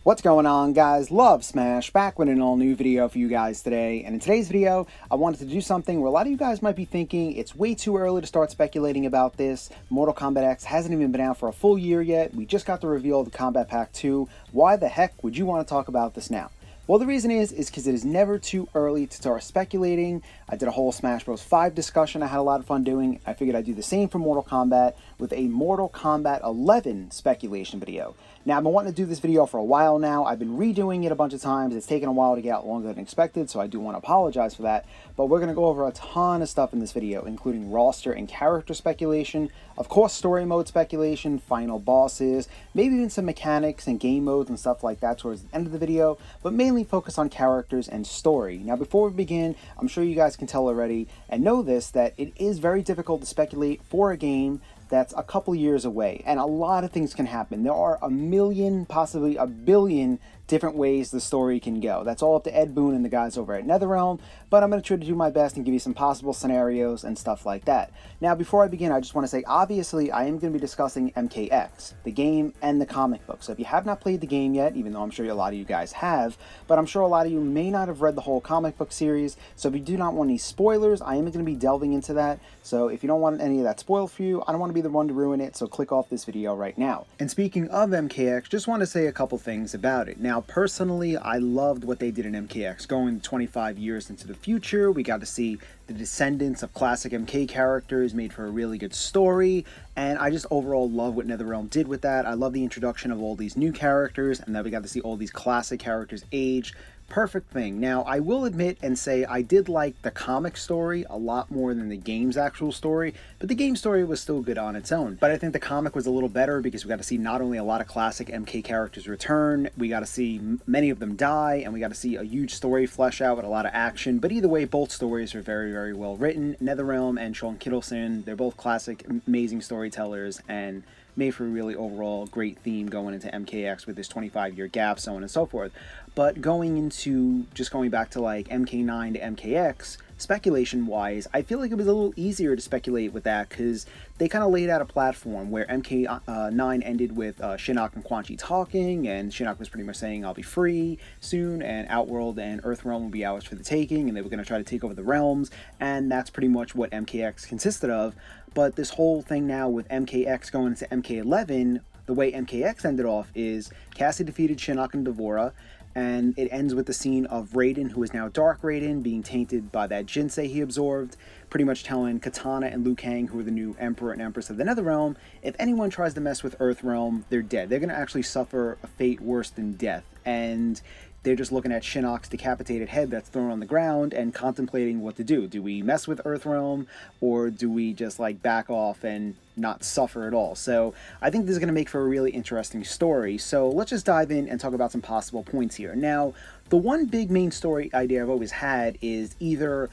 What's going on, guys? Love Smash, back with an all new video for you guys today. And in today's video, I wanted to do something where a lot of you guys might be thinking it's way too early to start speculating about this. Mortal Kombat X hasn't even been out for a full year yet. We just got the reveal of the Kombat Pack 2. Why the heck would you want to talk about this now? Well, the reason is because it is never too early to start speculating. I did a whole Smash Bros. 5 discussion I had a lot of fun doing. I figured I'd do the same for Mortal Kombat with a Mortal Kombat 11 speculation video. Now, I've been wanting to do this video for a while now. I've been redoing it a bunch of times. It's taken a while to get out, longer than expected, so I do want to apologize for that. But we're going to go over a ton of stuff in this video, including roster and character speculation, of course story mode speculation, final bosses, maybe even some mechanics and game modes and stuff like that towards the end of the video, but mainly focus on characters and story. Now, before we begin, I'm sure you guys can tell already and know this, that it is very difficult to speculate for a game that's a couple years away, and a lot of things can happen. There are a million, possibly a billion different ways the story can go. That's all up to Ed Boon and the guys over at NetherRealm, but I'm going to try to do my best and give you some possible scenarios and stuff like that. Now, before I begin, I just want to say, obviously, I am going to be discussing MKX, the game and the comic book. So if you have not played the game yet, even though I'm sure a lot of you guys have, but I'm sure a lot of you may not have read the whole comic book series, so if you do not want any spoilers, I am going to be delving into that. So if you don't want any of that spoiled for you, I don't want to be the one to ruin it, so click off this video right now. And speaking of MKX, just want to say a couple things about it. Now, personally, I loved what they did in MKX. Going 25 years into the future, we got to see the descendants of classic MK characters, made for a really good story, and I just overall love what NetherRealm did with that. I love the introduction of all these new characters, and then we got to see all these classic characters age. Perfect thing. Now, I will admit and say I did like the comic story a lot more than the game's actual story, but the game story was still good on its own. But I think the comic was a little better because we got to see not only a lot of classic MK characters return, we got to see many of them die, and we got to see a huge story flesh out with a lot of action. But either way, both stories are very, very well written. NetherRealm and Sean Kittleson, they're both classic, amazing storytellers, and made for a really overall great theme going into MKX with this 25-year gap, so on and so forth. But going back to like MK9 to MKX, speculation-wise, I feel like it was a little easier to speculate with that because they kind of laid out a platform where MK9 ended with Shinnok and Quan Chi talking, and Shinnok was pretty much saying, I'll be free soon, and Outworld and Earthrealm will be ours for the taking, and they were going to try to take over the realms, and that's pretty much what MKX consisted of. But this whole thing now with MKX going into MK11, the way MKX ended off is Cassie defeated Shinnok and Devora, and it ends with the scene of Raiden, who is now Dark Raiden, being tainted by that Jinsei he absorbed, pretty much telling Katana and Liu Kang, who are the new Emperor and Empress of the NetherRealm, if anyone tries to mess with Earthrealm, they're dead. They're going to actually suffer a fate worse than death. And they're just looking at Shinnok's decapitated head that's thrown on the ground and contemplating what to do. Do we mess with Earthrealm, or do we just like back off and not suffer at all? So I think this is going to make for a really interesting story. So let's just dive in and talk about some possible points here. Now, the one big main story idea I've always had is either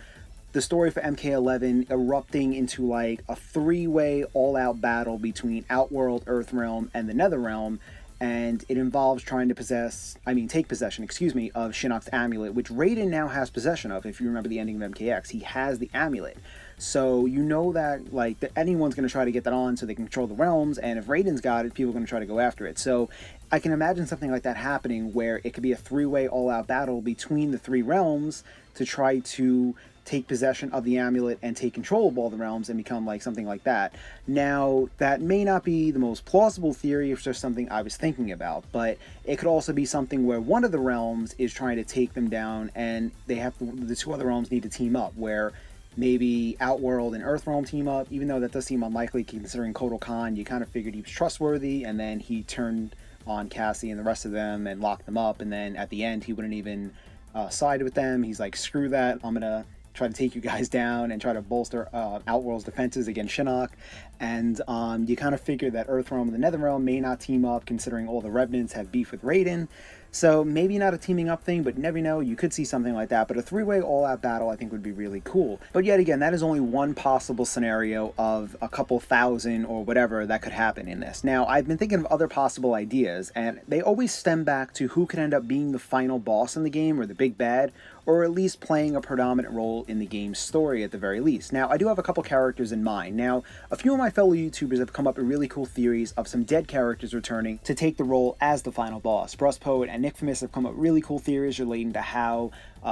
the story for MK11 erupting into like a three-way all-out battle between Outworld, Earthrealm, and the NetherRealm, and it involves trying to take possession, of Shinnok's amulet, which Raiden now has possession of. If you remember the ending of MKX, he has the amulet. So you know that anyone's going to try to get that on so they can control the realms, and if Raiden's got it, people are going to try to go after it. So I can imagine something like that happening where it could be a three-way all-out battle between the three realms to try to take possession of the amulet and take control of all the realms and become like something like that. Now, that may not be the most plausible theory, it's just something I was thinking about, but it could also be something where one of the realms is trying to take them down, and the two other realms need to team up, where maybe Outworld and Earthrealm team up, even though that does seem unlikely considering Kotal Khan, you kind of figured he was trustworthy, and then he turned on Cassie and the rest of them and locked them up, and then at the end he wouldn't even side with them. He's like, screw that, I'm gonna try to take you guys down and try to bolster Outworld's defenses against Shinnok. And you kind of figure that Earthrealm and the NetherRealm may not team up considering all the Revenants have beef with Raiden. So maybe not a teaming up thing, but you never know, you could see something like that. But a three-way all-out battle I think would be really cool. But yet again, that is only one possible scenario of a couple thousand or whatever that could happen in this. Now, I've been thinking of other possible ideas, and they always stem back to who could end up being the final boss in the game, or the big bad, or at least playing a predominant role in the game's story at the very least. Now, I do have a couple characters in mind. Now, a few of my fellow YouTubers have come up with really cool theories of some dead characters returning to take the role as the final boss. Brust Poet and and Infamous have come up with really cool theories relating to how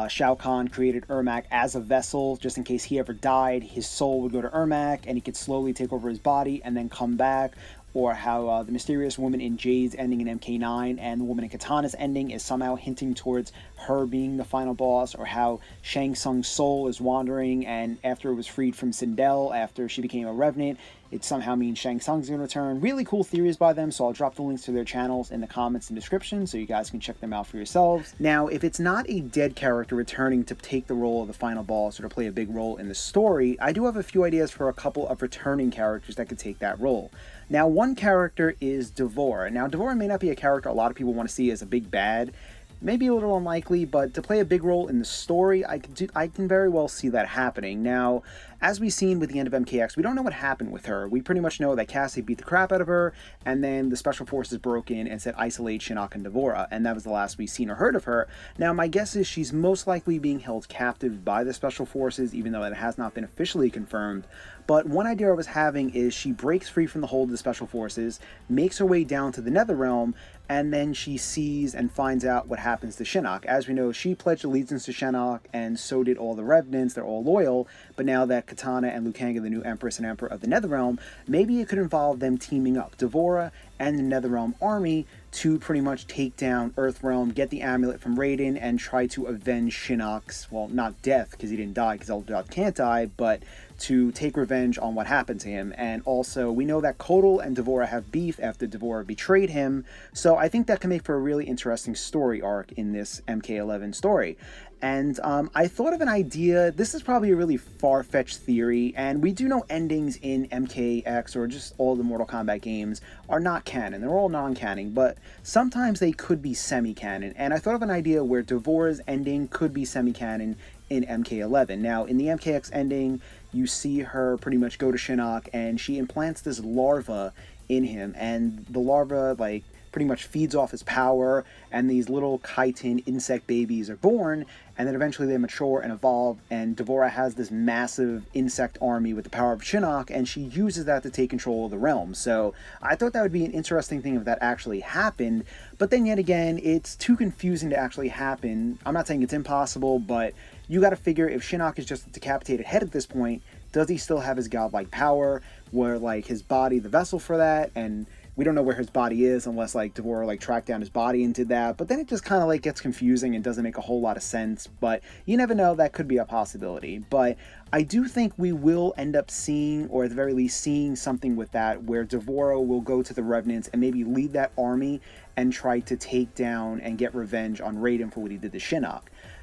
Shao Kahn created Ermac as a vessel, just in case he ever died, his soul would go to Ermac, and he could slowly take over his body and then come back. Or how the mysterious woman in Jade's ending in MK9 and the woman in Katana's ending is somehow hinting towards her being the final boss, or how Shang Tsung's soul is wandering, and after it was freed from Sindel, after she became a Revenant, it somehow means Shang Tsung's going to return. Really cool theories by them, so I'll drop the links to their channels in the comments and description so you guys can check them out for yourselves. Now, if it's not a dead character returning to take the role of the final boss or to play a big role in the story, I do have a few ideas for a couple of returning characters that could take that role. Now, one character is D'Vorah. Now, D'Vorah may not be a character a lot of people want to see as a big bad. Maybe a little unlikely, but to play a big role in the story, I can very well see that happening. Now, as we've seen with the end of MKX, we don't know what happened with her. We pretty much know that Cassie beat the crap out of her, and then the Special Forces broke in and said isolate Shinnok and D'Vorah, and that was the last we've seen or heard of her. Now, my guess is she's most likely being held captive by the Special Forces, even though it has not been officially confirmed. But one idea I was having is she breaks free from the hold of the Special Forces, makes her way down to the Netherrealm, and then she sees and finds out what happens to Shinnok. As we know, she pledged allegiance to Shinnok, and so did all the Revenants. They're all loyal, but now that Katana and Liu Kang are the new Empress and Emperor of the Netherrealm, maybe it could involve them teaming up, D'Vorah and the Netherrealm army, to pretty much take down Earthrealm, get the amulet from Raiden, and try to avenge Shinnok's, well, not death, because he didn't die, because Eldar can't die, but to take revenge on what happened to him. And also, we know that Kotal and D'Vorah have beef after D'Vorah betrayed him, so I think that can make for a really interesting story arc in this MK11 story. And I thought of an idea. This is probably a really far-fetched theory, and we do know endings in MKX, or just all the Mortal Kombat games, are not canon. They're all non-canon, but sometimes they could be semi-canon. And I thought of an idea where D'Vorah's ending could be semi-canon in MK11. Now, in the MKX ending, you see her pretty much go to Shinnok, and she implants this larva in him, and the larva, like, pretty much feeds off his power, and these little chitin insect babies are born, and then eventually they mature and evolve, and D'Vorah has this massive insect army with the power of Shinnok, and she uses that to take control of the realm. So I thought that would be an interesting thing if that actually happened, but then yet again, it's too confusing to actually happen. I'm not saying it's impossible, but you gotta figure if Shinnok is just a decapitated head at this point, does he still have his godlike power, where like his body the vessel for that, and we don't know where his body is unless like D'Vorah like tracked down his body and did that, but then it just kind of like gets confusing and doesn't make a whole lot of sense. But you never know, that could be a possibility. But I do think we will end up seeing, or at the very least seeing, something with that where D'Vorah will go to the Revenants and maybe lead that army and try to take down and get revenge on Raiden for what he did to Shinnok.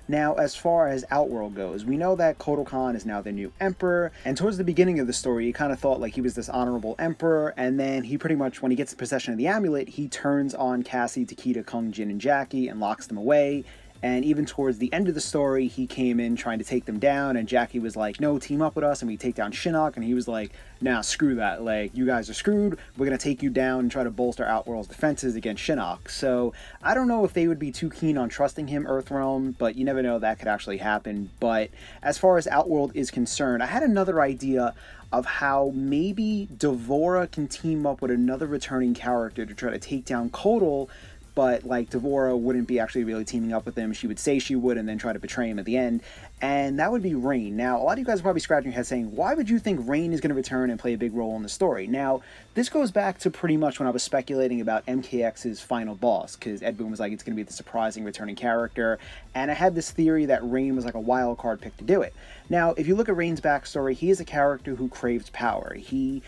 Now, as far as Outworld goes, we know that Kotal Khan is now the new emperor, and towards the beginning of the story, you kind of thought like he was this honorable emperor, and then he pretty much, when he gets possession of the amulet, he turns on Cassie, Takeda, Kung Jin, and Jackie and locks them away. And even towards the end of the story, he came in trying to take them down, and Jackie was like, no, team up with us, and we take down Shinnok, and he was like, nah, screw that, like, you guys are screwed, we're gonna take you down and try to bolster Outworld's defenses against Shinnok. So, I don't know if they would be too keen on trusting him, Earthrealm, but you never know, that could actually happen. But as far as Outworld is concerned, I had another idea of how maybe D'Vorah can team up with another returning character to try to take down Kotal, but like D'Vorah wouldn't be actually really teaming up with him. She would say she would and then try to betray him at the end, and that would be Rain. Now, a lot of you guys are probably scratching your head saying, why would you think Rain is going to return and play a big role in the story? Now, this goes back to pretty much when I was speculating about MKX's final boss, because Ed Boon was like, it's going to be the surprising returning character, and I had this theory that Rain was like a wild card pick to do it. Now, if you look at Rain's backstory, he is a character who craves power. He'll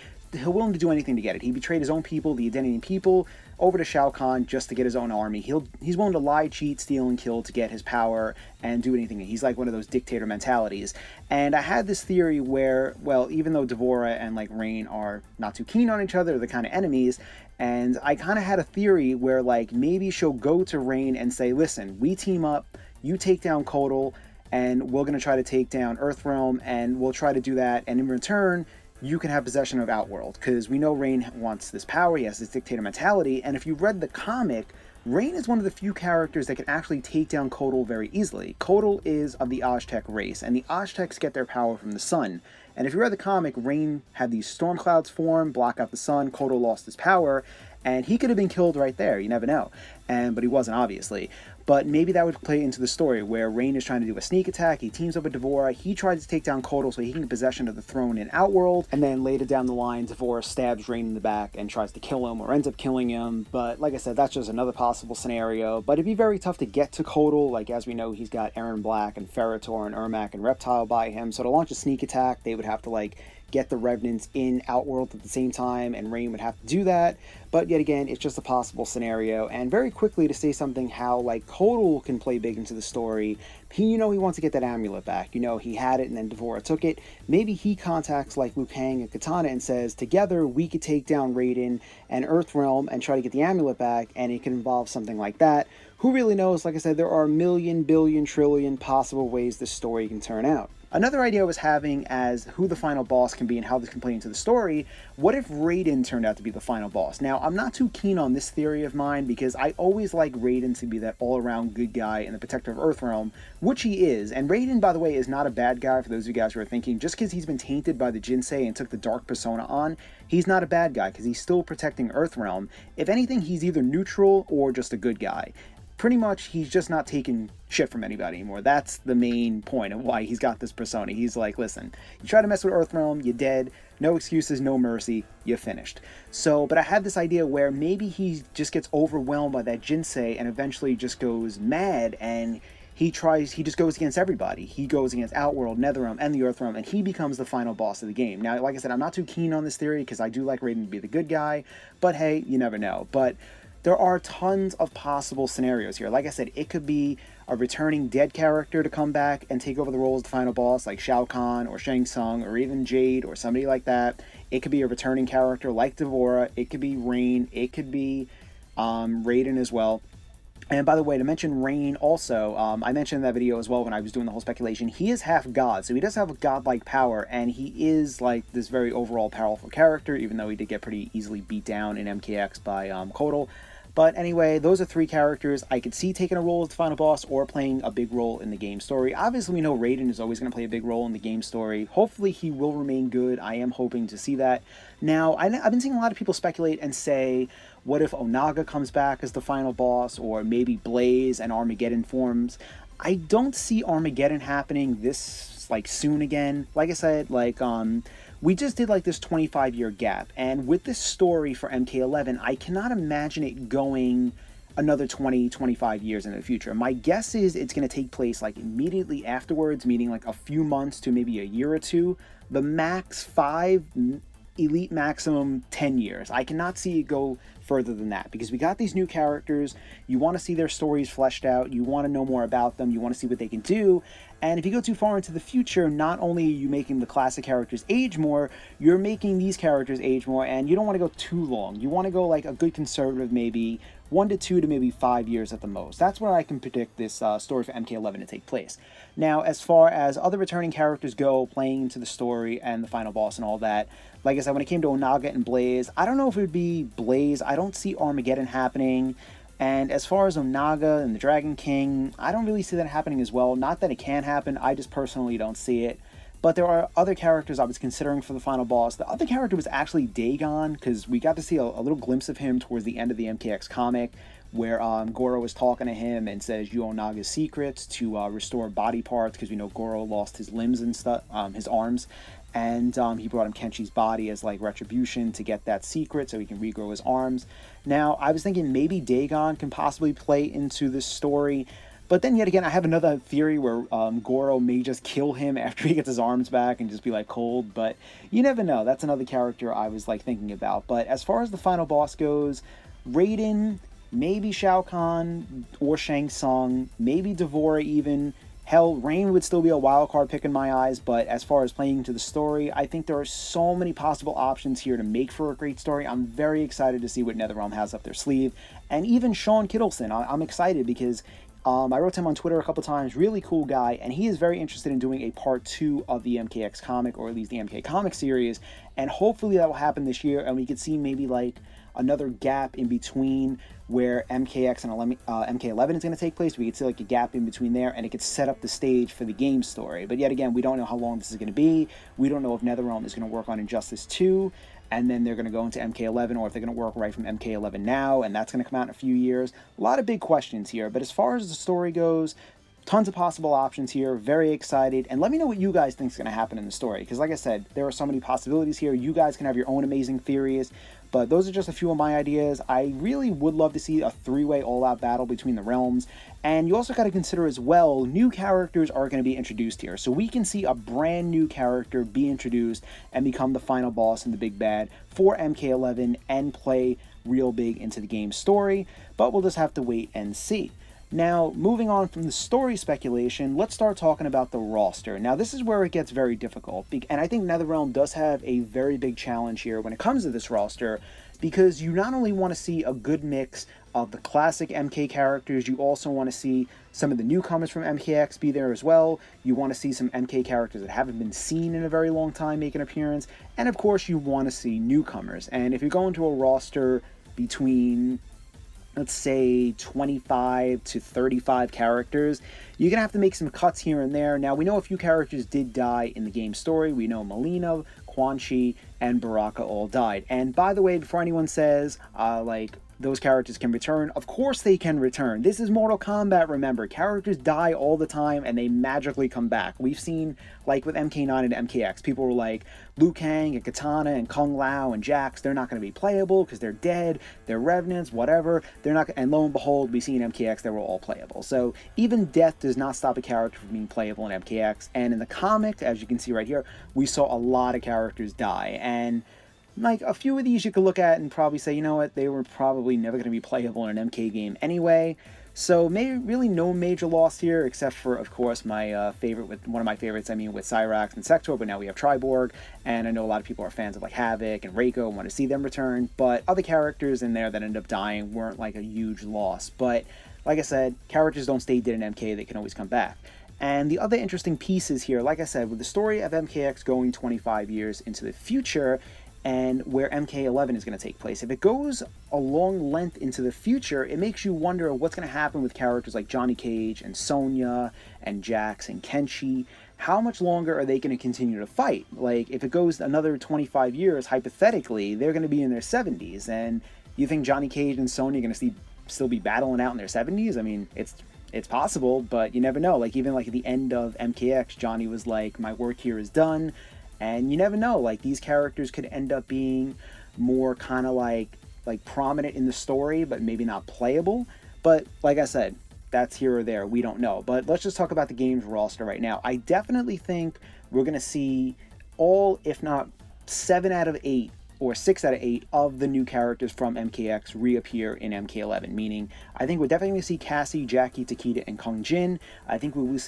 willing to do anything to get it. He betrayed his own people, the Identity people, over to Shao Kahn just to get his own army. He's willing to lie, cheat, steal, and kill to get his power and do anything. He's like one of those dictator mentalities. And I had this theory where, well, even though D'Vorah and like Rain are not too keen on each other, they're the kind of enemies, and I kind of had a theory where like maybe she'll go to Rain and say, listen, we team up, you take down Kotal, and we're going to try to take down Earthrealm, and we'll try to do that, and in return, you can have possession of Outworld, because we know Rain wants this power, he has this dictator mentality, and if you read the comic, Rain is one of the few characters that can actually take down Kotal very easily. Kotal is of the Aztec race, and the Aztecs get their power from the sun. And if you read the comic, Rain had these storm clouds form, block out the sun, Kotal lost his power, and he could have been killed right there. You never know. But he wasn't, obviously. But maybe that would play into the story where Rain is trying to do a sneak attack. He teams up with D'Vorah. He tries to take down Kotal so he can get possession of the throne in Outworld. And then later down the line, D'Vorah stabs Rain in the back and tries to kill him or ends up killing him. But like I said, that's just another possible scenario. But it'd be very tough to get to Kotal. Like, as we know, he's got Erron Black and Ferritor and Ermac and Reptile by him. So to launch a sneak attack, they would have to, like, get the Revenants in Outworld at the same time, and Rain would have to do that. But yet again, it's just a possible scenario. And very quickly to say something how, like, Kotal can play big into the story. He wants to get that amulet back. He had it and then D'Vorah took it. Maybe he contacts, like, Liu Kang and Katana and says, together we could take down Raiden and Earthrealm and try to get the amulet back, and it could involve something like that. Who really knows? Like I said, there are a million, billion, trillion possible ways this story can turn out. Another idea I was having as who the final boss can be and how this can play into the story, what if Raiden turned out to be the final boss? Now, I'm not too keen on this theory of mine because I always like Raiden to be that all-around good guy and the protector of Earthrealm, which he is. And Raiden, by the way, is not a bad guy for those of you guys who are thinking. Just because he's been tainted by the Jinsei and took the dark persona on, he's not a bad guy because he's still protecting Earthrealm. If anything, he's either neutral or just a good guy. Pretty much, he's just not taking shit from anybody anymore. That's the main point of why he's got this persona. He's like, listen, you try to mess with Earthrealm, you're dead. No excuses, no mercy, you're finished. So, but I had this idea where maybe he just gets overwhelmed by that Jinsei and eventually just goes mad and he just goes against everybody. He goes against Outworld, Netherrealm, and the Earthrealm, and he becomes the final boss of the game. Now, like I said, I'm not too keen on this theory because I do like Raiden to be the good guy, but hey, you never know. But there are tons of possible scenarios here. Like I said, it could be a returning dead character to come back and take over the role as the final boss, like Shao Kahn or Shang Tsung or even Jade or somebody like that. It could be a returning character like D'Vorah. It could be Rain. It could be Raiden as well. And by the way, to mention Rain also, I mentioned in that video as well when I was doing the whole speculation, he is half god, so he does have a godlike power, and he is like this very overall powerful character, even though he did get pretty easily beat down in MKX by Kotal. But anyway, those are three characters I could see taking a role as the final boss or playing a big role in the game story. Obviously, we know Raiden is always going to play a big role in the game story. Hopefully, he will remain good. I am hoping to see that. Now, I've been seeing a lot of people speculate and say, what if Onaga comes back as the final boss, or maybe Blaze and Armageddon forms? I don't see Armageddon happening this, like, soon again. Like I said, like, we just did like this 25-year gap, and with this story for MK11, I cannot imagine it going another 20-25 years into the future. My guess is it's going to take place like immediately afterwards, meaning like a few months to maybe a year or two. The max 5, elite maximum 10 years. I cannot see it go further than that because we got these new characters. You want to see their stories fleshed out. You want to know more about them. You want to see what they can do. And if you go too far into the future, not only are you making the classic characters age more, you're making these characters age more, and you don't want to go too long. You want to go like a good conservative, maybe 1 to 2 to maybe 5 years at the most. That's where I can predict this story for MK11 to take place. Now, as far as other returning characters go, playing into the story and the final boss and all that, like I said, when it came to Onaga and Blaze, I don't know if it would be Blaze. I don't see Armageddon happening. And as far as Onaga and the Dragon King, I don't really see that happening as well. Not that it can happen, I just personally don't see it. But there are other characters I was considering for the final boss. The other character was actually Dagon, because we got to see a little glimpse of him towards the end of the MKX comic, where Goro was talking to him and says, "You owe Naga's secrets to restore body parts," because we know Goro lost his limbs and stuff, his arms. And he brought him Kenshi's body as like retribution to get that secret so he can regrow his arms. Now, I was thinking maybe Dagon can possibly play into this story. But then yet again, I have another theory where Goro may just kill him after he gets his arms back and just be like cold. But you never know. That's another character I was like thinking about. But as far as the final boss goes, Raiden, maybe Shao Kahn or Shang Tsung, maybe D'Vorah even. Hell, Rain would still be a wild card pick in my eyes, but as far as playing into the story, I think there are so many possible options here to make for a great story. I'm very excited to see what NetherRealm has up their sleeve. And even Sean Kittleson, I'm excited because I wrote to him on Twitter a couple times, really cool guy, and he is very interested in doing a part 2 of the MKX comic, or at least the MK comic series, and hopefully that will happen this year, and we could see maybe like another gap in between where MKX and MK11 is going to take place. We could see like a gap in between there, and it could set up the stage for the game story. But yet again, we don't know how long this is going to be. We don't know if NetherRealm is going to work on Injustice 2, and then they're going to go into MK11, or if they're going to work right from MK11 now, and that's going to come out in a few years. A lot of big questions here, but as far as the story goes, tons of possible options here. Very excited. And let me know what you guys think is going to happen in the story, because like I said, there are so many possibilities here. You guys can have your own amazing theories, but those are just a few of my ideas. I really would love to see a three-way all-out battle between the realms. And you also got to consider as well, new characters are going to be introduced here. So we can see a brand new character be introduced and become the final boss and the big bad for MK11 and play real big into the game's story. But we'll just have to wait and see. Now, moving on from the story speculation, let's start talking about the roster. Now, this is where it gets very difficult, and I think NetherRealm does have a very big challenge here when it comes to this roster, because you not only want to see a good mix of the classic MK characters, you also want to see some of the newcomers from MKX be there as well. You want to see some MK characters that haven't been seen in a very long time make an appearance, and of course, you want to see newcomers. And if you go into a roster between, let's say, 25 to 35 characters, you're going to have to make some cuts here and there. Now, we know a few characters did die in the game story. We know Melina, Quan Chi, and Baraka all died. And by the way, before anyone says, those characters can return, of course they can return. This is Mortal Kombat, remember. Characters die all the time and they magically come back. We've seen, like with MK9 and MKX, people were like, Liu Kang and Katana and Kung Lao and Jax, they're not going to be playable because they're dead, they're revenants, whatever. They're not, and lo and behold, we see in MKX they were all playable. So even death does not stop a character from being playable in MKX. And in the comic, as you can see right here, we saw a lot of characters die. And like a few of these you could look at and probably say, you know what, they were probably never going to be playable in an MK game anyway. So maybe really no major loss here, except for, of course, my favorite, with one of my favorites, with Cyrax and Sector, but now we have Triborg, and I know a lot of people are fans of like Havoc and Reiko and want to see them return, but other characters in there that ended up dying weren't like a huge loss. But like I said, characters don't stay dead in MK, they can always come back. And the other interesting pieces here, like I said, with the story of MKX going 25 years into the future, and where MK11 is going to take place. If it goes a long length into the future, it makes you wonder what's going to happen with characters like Johnny Cage and Sonya and Jax and Kenshi. How much longer are they going to continue to fight? Like, if it goes another 25 years, hypothetically, they're going to be in their 70s. And you think Johnny Cage and Sonya are going to still be battling out in their 70s? I mean, it's possible, but you never know. Like, even like at the end of MKX, Johnny was like, my work here is done. And you never know, like these characters could end up being more kind of like prominent in the story, but maybe not playable. But like I said, that's here or there. We don't know. But let's just talk about the game's roster right now. I definitely think we're going to see all, if not 7 out of 8 or 6 out of 8 of the new characters from MKX reappear in MK11. Meaning, I think we're definitely going to see Cassie, Jackie, Takeda, and Kung Jin. I think we will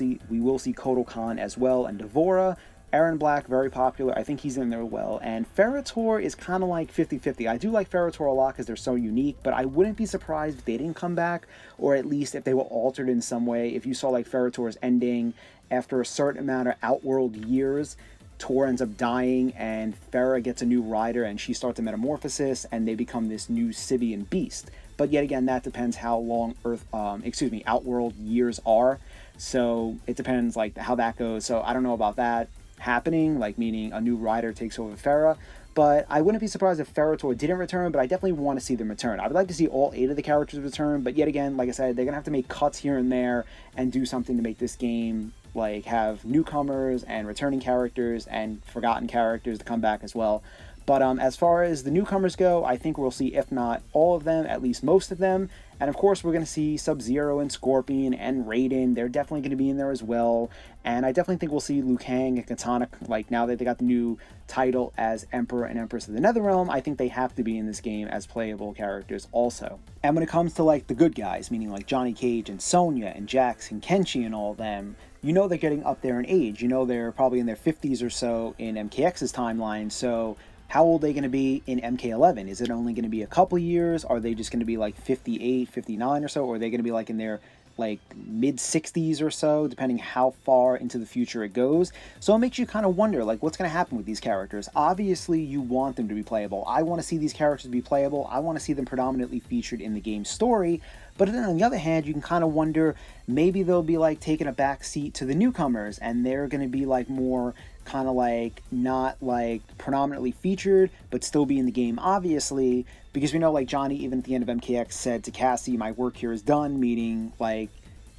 see Kotal Khan as well, and Devora. Aaron Black, very popular. I think he's in there well. And Ferrator is kind of like 50-50. I do like Ferrator a lot because they're so unique, but I wouldn't be surprised if they didn't come back, or at least if they were altered in some way. If you saw like Ferrator's ending after a certain amount of Outworld years, Tor ends up dying and Farah gets a new rider and she starts a metamorphosis and they become this new Sibian beast. But yet again, that depends how long Outworld years are. So it depends like how that goes. So I don't know about that happening, like meaning a new rider takes over Farah. But I wouldn't be surprised if Ferrator didn't return, but I definitely want to see them return. I would like to see all 8 of the characters return, but yet again, like I said, they're going to have to make cuts here and there and do something to make this game like have newcomers and returning characters and forgotten characters to come back as well. But as far as the newcomers go, I think we'll see, if not all of them, at least most of them. And of course, we're going to see Sub-Zero and Scorpion and Raiden. They're definitely going to be in there as well. And I definitely think we'll see Liu Kang and Katana, like now that they got the new title as Emperor and Empress of the Netherrealm, I think they have to be in this game as playable characters also. And when it comes to like the good guys, meaning like Johnny Cage and Sonya and Jax and Kenshi and all them, you know they're getting up there in age. You know they're probably in their 50s or so in MKX's timeline, so how old are they going to be in MK11? Is it only going to be a couple years? Are they just going to be like 58, 59 or so? Or are they going to be like in their like mid 60s or so, depending how far into the future it goes. So it makes you kind of wonder, like, what's going to happen with these characters. Obviously, you want them to be playable. I want to see these characters be playable. I want to see them predominantly featured in the game's story. But then on the other hand, you can kind of wonder, maybe they'll be like taking a back seat to the newcomers, and they're going to be like more kind of like not like predominantly featured, but still be in the game, obviously, because we know like Johnny, even at the end of MKX, said to Cassie, my work here is done, meaning like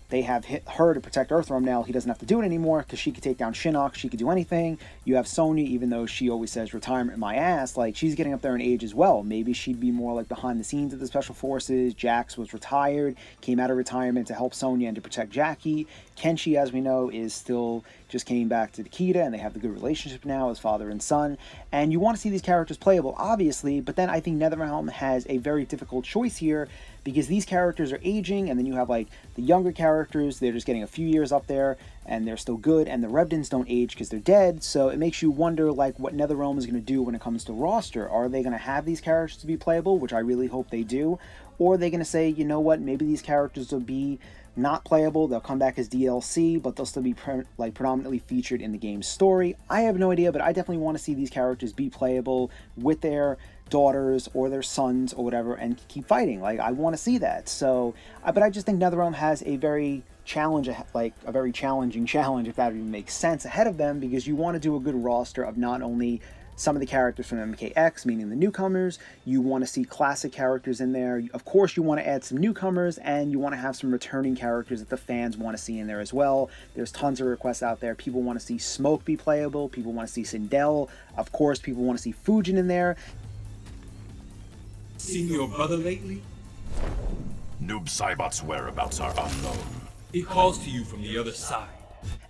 they have hit her to protect Earthrealm now. He doesn't have to do it anymore because she could take down Shinnok. She could do anything. You have Sonya, even though she always says retirement my ass, like she's getting up there in age as well. Maybe she'd be more like behind the scenes of the Special Forces. Jax was retired, came out of retirement to help Sonya and to protect Jackie. Kenshi, as we know, is still just came back to Nikita, and they have the good relationship now as father and son. And you want to see these characters playable, obviously, but then I think NetherRealm has a very difficult choice here, because these characters are aging, and then you have like the younger characters, they're just getting a few years up there and they're still good, and the Rebdens don't age because they're dead. So it makes you wonder like what NetherRealm is going to do when it comes to roster. Are they going to have these characters to be playable, which I really hope they do, or are they going to say, you know what, maybe these characters will be not playable, they'll come back as DLC, but they'll still be predominantly featured in the game's story? I have no idea, but I definitely want to see these characters be playable with their daughters or their sons or whatever, and keep fighting. Like, I want to see that. So but I just think NetherRealm has a very challenging challenge, if that even makes sense, ahead of them, because you want to do a good roster of not only some of the characters from MKX, meaning the newcomers, you want to see classic characters in there. Of course, you want to add some newcomers, and you want to have some returning characters that the fans want to see in there as well. There's tons of requests out there. People want to see Smoke be playable. People want to see Sindel. Of course, people want to see Fujin in there. Seen your brother lately? Noob Saibot's whereabouts are unknown. He calls to you from the other side.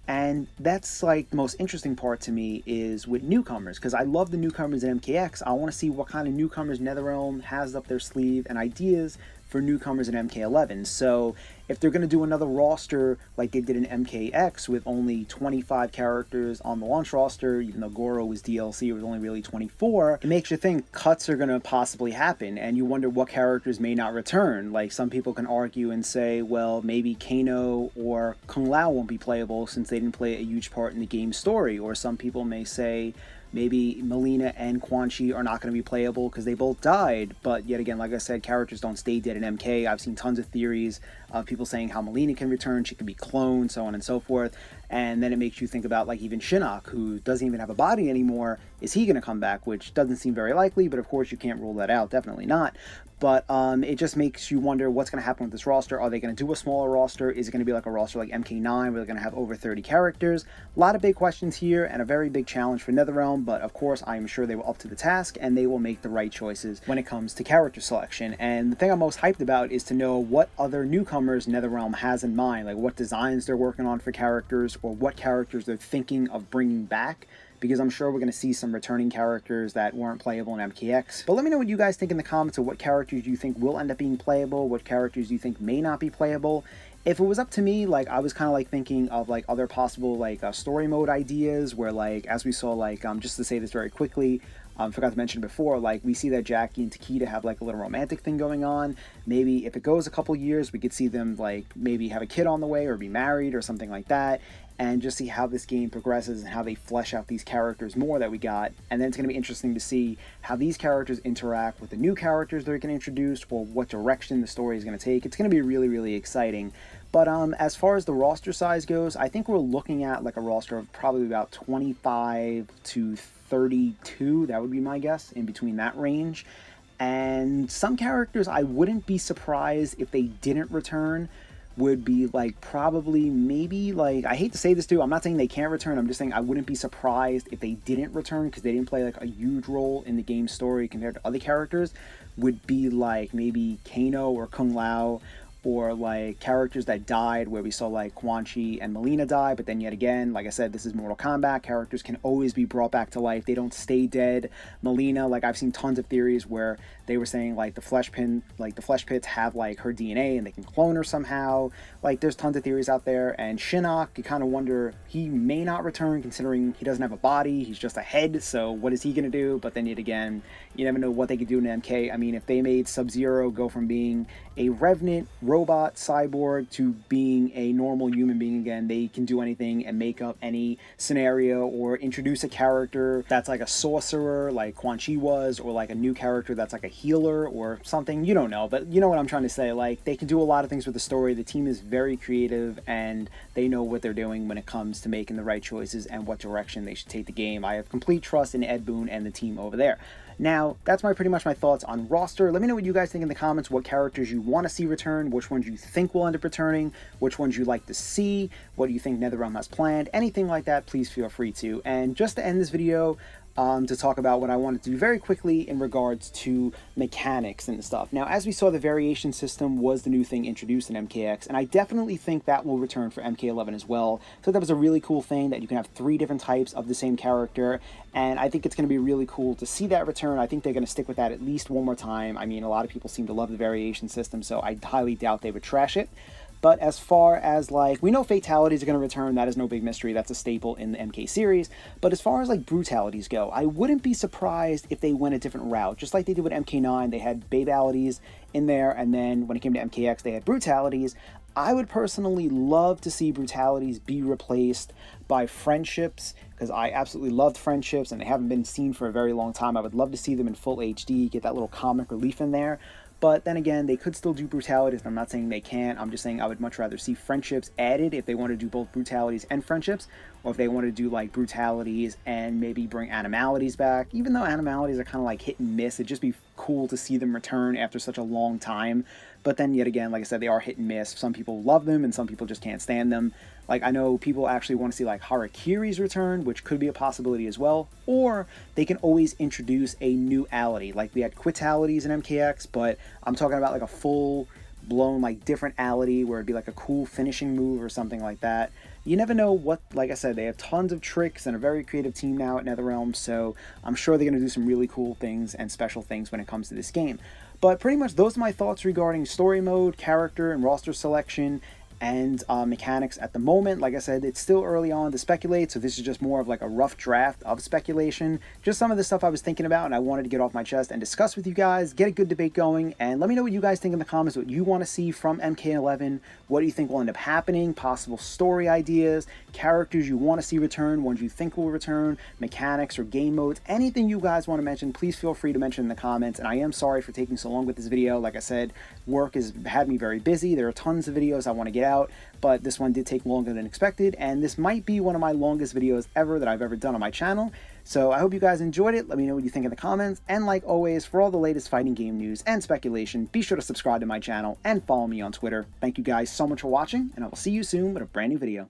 And that's like the most interesting part to me is with newcomers, because I love the newcomers in MKX. I want to see what kind of newcomers NetherRealm has up their sleeve and ideas for newcomers in MK11. So if they're going to do another roster like they did in MKX with only 25 characters on the launch roster, even though Goro was DLC, it was only really 24, it makes you think cuts are going to possibly happen, and you wonder what characters may not return. Like, some people can argue and say, well, maybe Kano or Kung Lao won't be playable since they didn't play a huge part in the game's story, or some people may say maybe Melina and Quan Chi are not going to be playable because they both died. But yet again, like I said, characters don't stay dead in MK. I've seen tons of theories of people saying how Melina can return, she can be cloned, so on and so forth. And then it makes you think about like even Shinnok, who doesn't even have a body anymore. Is he going to come back? Which doesn't seem very likely, but of course you can't rule that out, definitely not. But it just makes you wonder what's going to happen with this roster. Are they going to do a smaller roster? Is it going to be like a roster like MK9 where they're going to have over 30 characters? A lot of big questions here, and a very big challenge for NetherRealm, but of course I am sure they will up to the task, and they will make the right choices when it comes to character selection. And the thing I'm most hyped about is to know what other newcomers NetherRealm has in mind, like what designs they're working on for characters, or what characters they're thinking of bringing back, because I'm sure we're going to see some returning characters that weren't playable in MKX. But let me know what you guys think in the comments of what characters you think will end up being playable, what characters you think may not be playable. If it was up to me, like, I was kind of like thinking of like other possible like story mode ideas where, like, as we saw, like just to say this very quickly, forgot to mention before, like we see that Jackie and Takeda have like a little romantic thing going on. Maybe if it goes a couple years, we could see them like maybe have a kid on the way or be married or something like that, and just see how this game progresses and how they flesh out these characters more that we got. And then it's going to be interesting to see how these characters interact with the new characters they're going to introduce, or what direction the story is going to take. It's going to be really, really exciting. But as far as the roster size goes, I think we're looking at like a roster of probably about 25 to 32. That would be my guess, in between that range. And some characters I wouldn't be surprised if they didn't return would be like probably maybe like, I hate to say this too, I'm not saying they can't return, I'm just saying I wouldn't be surprised if they didn't return because they didn't play like a huge role in the game story compared to other characters, would be like maybe Kano or Kung Lao, or like characters that died, where we saw like Quan Chi and Melina die, but then yet again, like I said, this is Mortal Kombat, characters can always be brought back to life, they don't stay dead. Melina, like I've seen tons of theories where they were saying like the flesh pits have like her DNA and they can clone her somehow. Like there's tons of theories out there. And Shinnok, you kind of wonder, he may not return considering he doesn't have a body, he's just a head, so what is he gonna do? But then yet again, you never know what they could do in MK. I mean, if they made Sub-Zero go from being a Revenant robot cyborg to being a normal human being again. They can do anything and make up any scenario or introduce a character that's like a sorcerer like Quan Chi was, or like a new character that's like a healer or something. You don't know, but you know what I'm trying to say. Like, they can do a lot of things with the story. The team is very creative and they know what they're doing when it comes to making the right choices and what direction they should take the game. I have complete trust in Ed Boon and the team over there. Now, that's pretty much my thoughts on roster. Let me know what you guys think in the comments, what characters you want to see return, which ones you think will end up returning, which ones you like to see, what do you think NetherRealm has planned, anything like that, please feel free to. And just to end this video, to talk about what I wanted to do very quickly in regards to mechanics and stuff. Now, as we saw, the variation system was the new thing introduced in MKX, and I definitely think that will return for MK11 as well. So that was a really cool thing, that you can have 3 different types of the same character, and I think it's going to be really cool to see that return. I think they're going to stick with that at least one more time. I mean, a lot of people seem to love the variation system, so I highly doubt they would trash it. But as far as, like, we know fatalities are going to return, that is no big mystery, that's a staple in the MK series. But as far as, like, brutalities go, I wouldn't be surprised if they went a different route. Just like they did with MK9, they had babalities in there, and then when it came to MKX, they had brutalities. I would personally love to see brutalities be replaced by friendships, because I absolutely loved friendships, and they haven't been seen for a very long time. I would love to see them in full HD, get that little comic relief in there. But then again, they could still do brutalities, and I'm not saying they can't. I'm just saying I would much rather see friendships added if they want to do both brutalities and friendships, or if they want to do like brutalities and maybe bring animalities back. Even though animalities are kind of like hit and miss, it'd just be cool to see them return after such a long time. But then yet again, like I said, they are hit and miss. Some people love them and some people just can't stand them. Like, I know people actually want to see like hara-kiris return, which could be a possibility as well. Or they can always introduce a new ality. Like, we had quitalities in MKX, but I'm talking about like a full blown like different ality where it'd be like a cool finishing move or something like that. You never know what, like I said, they have tons of tricks and a very creative team now at NetherRealm, so I'm sure they're going to do some really cool things and special things when it comes to this game. But pretty much those are my thoughts regarding story mode, character, and roster selection, and mechanics at the moment. Like I said, it's still early on to speculate, so this is just more of like a rough draft of speculation. Just some of the stuff I was thinking about and I wanted to get off my chest and discuss with you guys, get a good debate going, and let me know what you guys think in the comments, what you want to see from MK11, what do you think will end up happening, possible story ideas, characters you want to see return, ones you think will return, mechanics or game modes, anything you guys want to mention, please feel free to mention in the comments. And I am sorry for taking so long with this video. Like I said, work has had me very busy. There are tons of videos I want to get out, but this one did take longer than expected, and this might be one of my longest videos ever that I've ever done on my channel. So I hope you guys enjoyed it. Let me know what you think in the comments, and like always, for all the latest fighting game news and speculation, be sure to subscribe to my channel and follow me on Twitter. Thank you guys so much for watching, and I will see you soon with a brand new video.